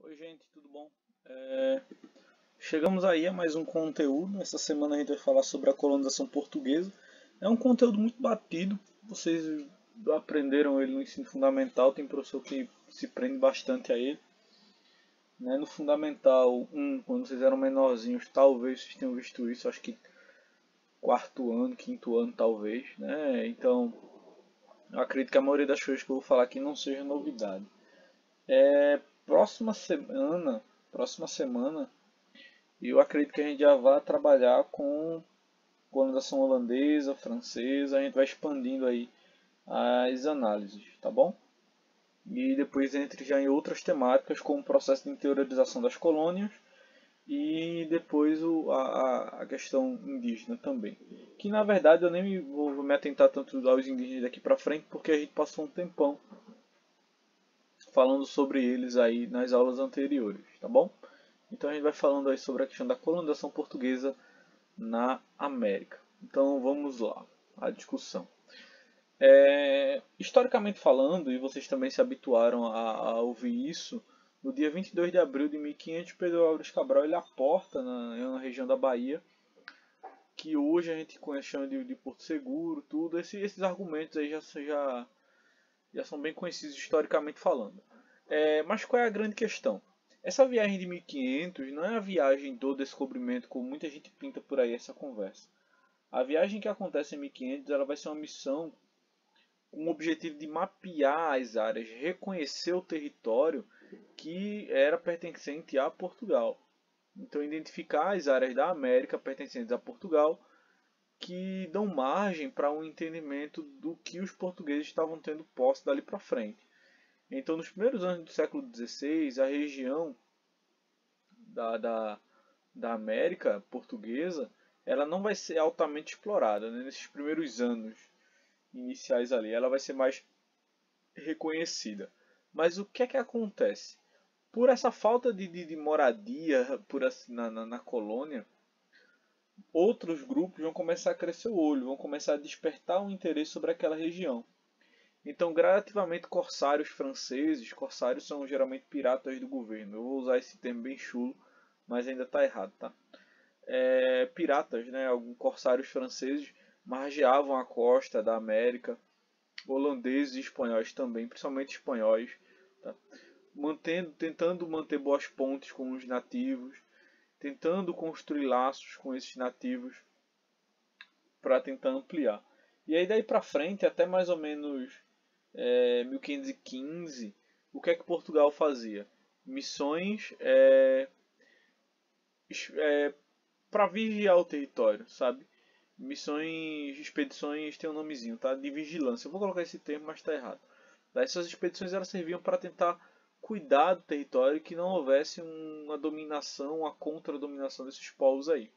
Oi, gente, tudo bom? É, Chegamos aí a mais um conteúdo. Essa semana a gente vai falar sobre a colonização portuguesa. É um conteúdo muito batido. Vocês aprenderam ele no ensino fundamental. Tem professor que se prende bastante a ele. Né? No Fundamental 1, quando vocês eram menorzinhos, talvez vocês tenham visto isso. Acho que quarto ano, quinto ano, talvez. Né? Então, eu acredito que a maioria das coisas que eu vou falar aqui não seja novidade. Próxima semana, próxima semana E eu acredito que a gente já vai trabalhar com colonização holandesa, francesa, a gente vai expandindo aí as análises, tá bom? E depois entre já em outras temáticas, como o processo de interiorização das colônias e depois a questão indígena também. Que na verdade eu nem vou me atentar tanto aos indígenas daqui para frente, porque a gente passou um tempão falando sobre eles aí nas aulas anteriores, tá bom? Então a gente vai falando aí sobre a questão da colonização portuguesa na América. Então vamos lá, a discussão. Historicamente falando, e vocês também se habituaram a ouvir isso, no dia 22 de abril de 1500, Pedro Álvares Cabral ele aporta na região da Bahia, que hoje a gente conhece chama de Porto Seguro, tudo. Esses argumentos aí já são bem conhecidos historicamente falando. Mas qual é a grande questão? Essa viagem de 1500 não é a viagem do descobrimento, como muita gente pinta por aí essa conversa. A viagem que acontece em 1500 ela vai ser uma missão com o objetivo de mapear as áreas, reconhecer o território que era pertencente a Portugal. Então, identificar as áreas da América pertencentes a Portugal que dão margem para um entendimento do que os portugueses estavam tendo posse dali para frente. Então, nos primeiros anos do século XVI, a região da, da, da América portuguesa ela não vai ser altamente explorada, né? Nesses primeiros anos iniciais ali. Ela vai ser mais reconhecida. Mas o que é que acontece? Por essa falta de moradia por assim, na colônia, outros grupos vão começar a crescer o olho, vão começar a despertar um interesse sobre aquela região. Então, gradativamente, corsários franceses, corsários são geralmente piratas do governo. Eu vou usar esse termo bem chulo, mas ainda está errado, tá? Piratas, né? Alguns corsários franceses margeavam a costa da América, holandeses e espanhóis também, principalmente espanhóis, tá? Tentando manter boas pontes com os nativos, tentando construir laços com esses nativos para tentar ampliar. E aí daí para frente, até mais ou menos 1515, o que é que Portugal fazia? Missões para vigiar o território, sabe? Missões, expedições tem um nomezinho, tá? De vigilância. Eu vou colocar esse termo, mas está errado. Essas expedições elas serviam para tentar cuidar do território e que não houvesse uma dominação, uma contra-dominação desses povos aí.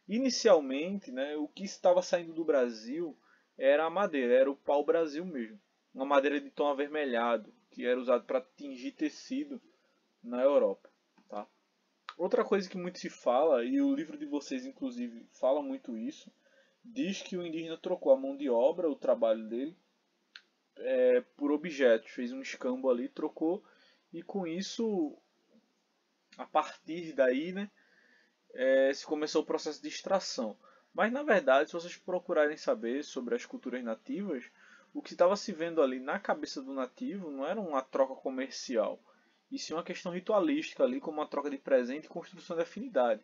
Inicialmente, né, o que estava saindo do Brasil era a madeira, era o pau-brasil mesmo. Uma madeira de tom avermelhado, que era usado para tingir tecido na Europa. Tá? Outra coisa que muito se fala, e o livro de vocês inclusive fala muito isso, diz que o indígena trocou a mão de obra, o trabalho dele, por objetos. Fez um escambo ali, trocou, e com isso, a partir daí, né, se começou o processo de extração. Mas na verdade, se vocês procurarem saber sobre as culturas nativas, o que estava se vendo ali na cabeça do nativo não era uma troca comercial, e sim uma questão ritualística ali, como uma troca de presente e construção de afinidade.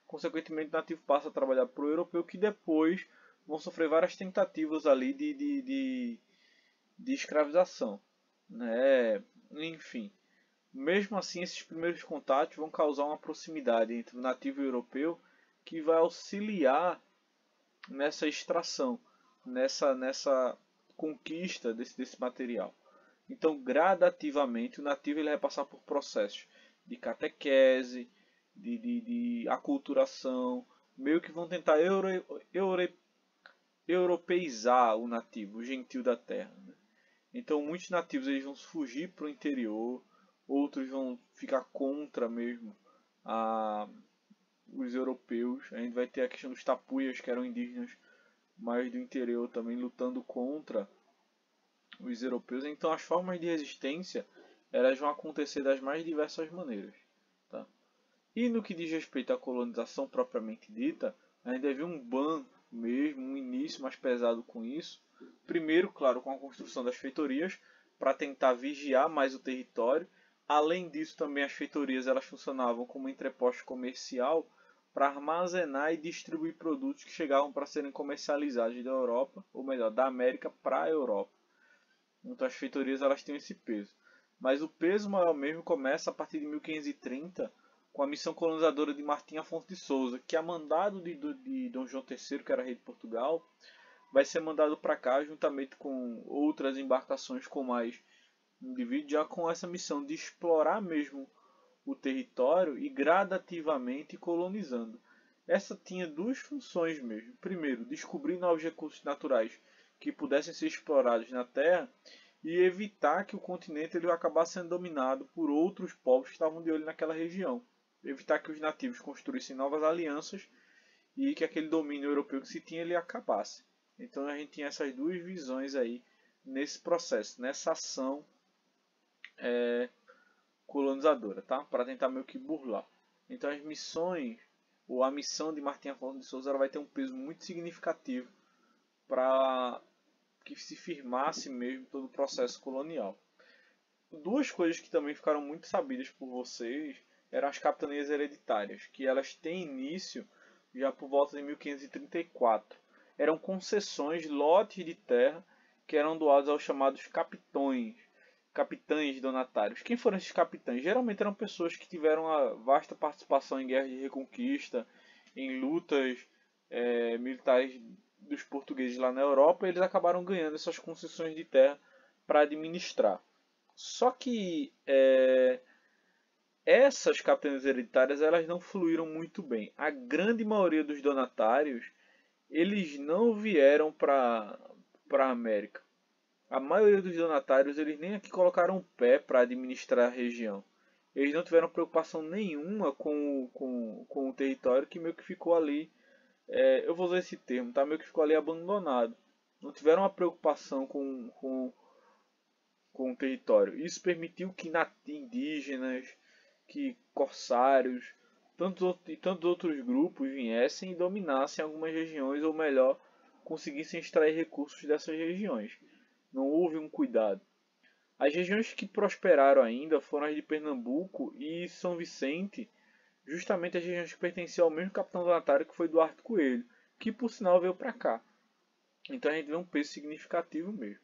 Consequentemente, o nativo passa a trabalhar para o europeu, que depois vão sofrer várias tentativas ali de escravização. Né? Enfim, mesmo assim, esses primeiros contatos vão causar uma proximidade entre o nativo e o europeu que vai auxiliar nessa extração, nessa conquista desse material. Então, gradativamente, o nativo ele vai passar por processos de catequese, de aculturação, meio que vão tentar europeizar o nativo, o gentio da terra. Né? Então, muitos nativos eles vão fugir para o interior, outros vão ficar contra mesmo os europeus. A gente vai ter a questão dos tapuias, que eram indígenas mais do interior também lutando contra os europeus. Então as formas de resistência elas vão acontecer das mais diversas maneiras. Tá? E no que diz respeito à colonização propriamente dita, a gente teve um ban mesmo, um início mais pesado com isso. Primeiro, claro, com a construção das feitorias, para tentar vigiar mais o território. Além disso, também as feitorias elas funcionavam como entreposto comercial para armazenar e distribuir produtos que chegavam para serem comercializados da Europa, ou melhor, da América para a Europa. Então as feitorias elas têm esse peso. Mas o peso maior mesmo começa a partir de 1530, com a missão colonizadora de Martim Afonso de Souza, que a mandado de Dom João III, que era rei de Portugal, vai ser mandado para cá juntamente com outras embarcações com mais indivíduos, já com essa missão de explorar mesmo o território e gradativamente colonizando. Essa tinha duas funções mesmo. Primeiro, descobrir novos recursos naturais que pudessem ser explorados na Terra e evitar que o continente ele acabasse sendo dominado por outros povos que estavam de olho naquela região. Evitar que os nativos construíssem novas alianças e que aquele domínio europeu que se tinha ele acabasse. Então a gente tinha essas duas visões aí nesse processo, nessa ação colonizadora, tá? Para tentar meio que burlar. Então as missões, ou a missão de Martim Afonso de Souza, ela vai ter um peso muito significativo para que se firmasse mesmo todo o processo colonial. Duas coisas que também ficaram muito sabidas por vocês eram as capitanias hereditárias, que elas têm início já por volta de 1534. Eram concessões, lotes de terra que eram doados aos chamados capitães donatários. Quem foram esses capitães? Geralmente eram pessoas que tiveram uma vasta participação em guerras de reconquista, em lutas militares dos portugueses lá na Europa, e eles acabaram ganhando essas concessões de terra para administrar. Só que essas capitanias hereditárias elas não fluíram muito bem. A grande maioria dos donatários eles não vieram para a América. A maioria dos donatários eles nem aqui colocaram o pé para administrar a região. Eles não tiveram preocupação nenhuma com o território que meio que ficou ali. Eu vou usar esse termo, tá? Meio que ficou ali abandonado. Não tiveram uma preocupação com o território. Isso permitiu que indígenas, que corsários e tantos outros grupos viessem e dominassem algumas regiões, ou melhor, conseguissem extrair recursos dessas regiões. Não houve um cuidado. As regiões que prosperaram ainda foram as de Pernambuco e São Vicente, justamente as regiões que pertenciam ao mesmo capitão donatário que foi Duarte Coelho, que por sinal veio para cá. Então a gente vê um peso significativo mesmo.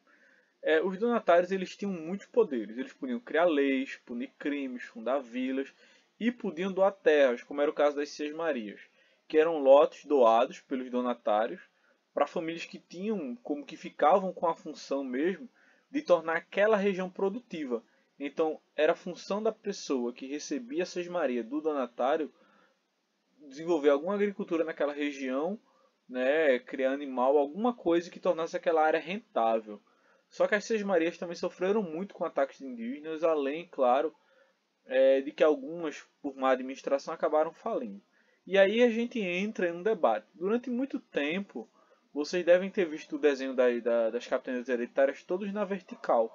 Os donatários eles tinham muitos poderes. Eles podiam criar leis, punir crimes, fundar vilas e podiam doar terras, como era o caso das Sesmarias, que eram lotes doados pelos donatários para famílias que tinham, como que ficavam com a função mesmo de tornar aquela região produtiva. Então era a função da pessoa que recebia a Sesmaria do donatário desenvolver alguma agricultura naquela região, né, criar animal, alguma coisa que tornasse aquela área rentável. Só que as Sesmarias também sofreram muito com ataques de indígenas, além, claro, de que algumas, por má administração, acabaram falindo. E aí a gente entra em um debate. Durante muito tempo, vocês devem ter visto o desenho das capitanias hereditárias todos na vertical.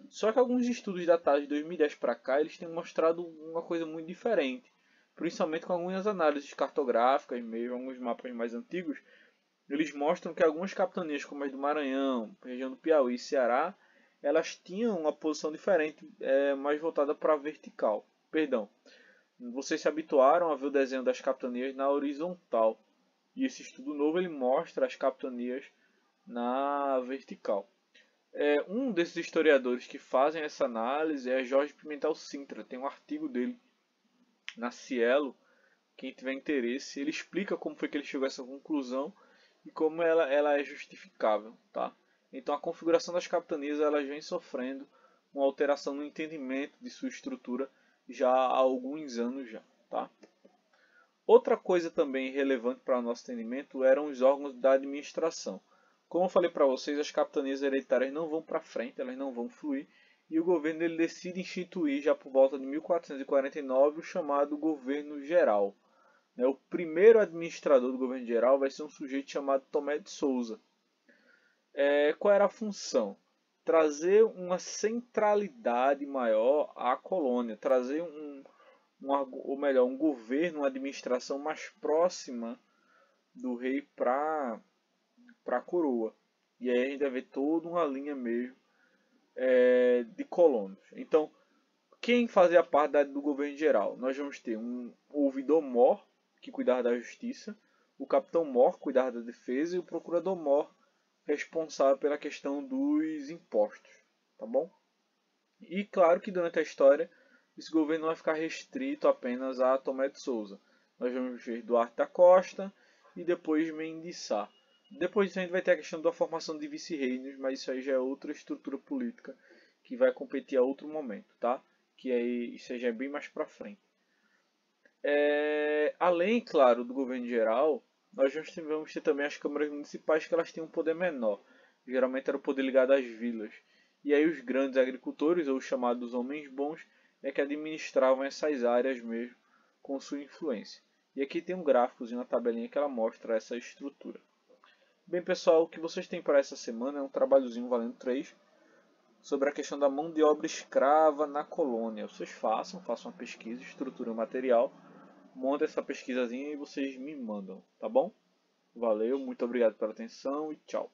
Só que alguns estudos datados de 2010 para cá, eles têm mostrado uma coisa muito diferente. Principalmente com algumas análises cartográficas, mesmo alguns mapas mais antigos, eles mostram que algumas capitanias, como as do Maranhão, região do Piauí e Ceará, elas tinham uma posição diferente, mais voltada para a vertical. Perdão, vocês se habituaram a ver o desenho das capitanias na horizontal. E esse estudo novo ele mostra as capitanias na vertical. Um desses historiadores que fazem essa análise é Jorge Pimentel Sintra. Tem um artigo dele na Cielo. Quem tiver interesse, ele explica como foi que ele chegou a essa conclusão e como ela é justificável, tá? Então a configuração das capitanias elas vem sofrendo uma alteração no entendimento de sua estrutura já há alguns anos já, tá? Outra coisa também relevante para o nosso entendimento eram os órgãos da administração. Como eu falei para vocês, as capitanias hereditárias não vão para frente, elas não vão fluir, e o governo ele decide instituir já por volta de 1449 o chamado governo geral. O primeiro administrador do governo geral vai ser um sujeito chamado Tomé de Souza. Qual era a função? trazer uma centralidade maior à colônia, trazer ou melhor, um governo, uma administração mais próxima do rei para a coroa. E aí a gente vai ver toda uma linha mesmo de colonos. Então, quem fazia parte do governo geral? Nós vamos ter um ouvidor-mor, que cuidava da justiça, o capitão-mor, que cuidava da defesa, e o procurador-mor, responsável pela questão dos impostos. Tá bom? E claro que durante a história, esse governo não vai ficar restrito apenas a Tomé de Souza. Nós vamos ver Duarte da Costa e depois Mendes Sá. Depois disso a gente vai ter a questão da formação de vice-reinos, mas isso aí já é outra estrutura política que vai competir a outro momento, tá? Que aí isso já é bem mais para frente. Além, claro, do governo geral, nós vamos ter também as câmaras municipais, que elas têm um poder menor. Geralmente era o poder ligado às vilas. E aí os grandes agricultores, ou os chamados homens bons, é que administravam essas áreas mesmo com sua influência. E aqui tem um gráficozinho, uma tabelinha que ela mostra essa estrutura. Bem, pessoal, o que vocês têm para essa semana é um trabalhozinho valendo 3 sobre a questão da mão de obra escrava na colônia. Vocês façam uma pesquisa, estruturem o material, montem essa pesquisazinha e vocês me mandam, tá bom? Valeu, muito obrigado pela atenção e tchau.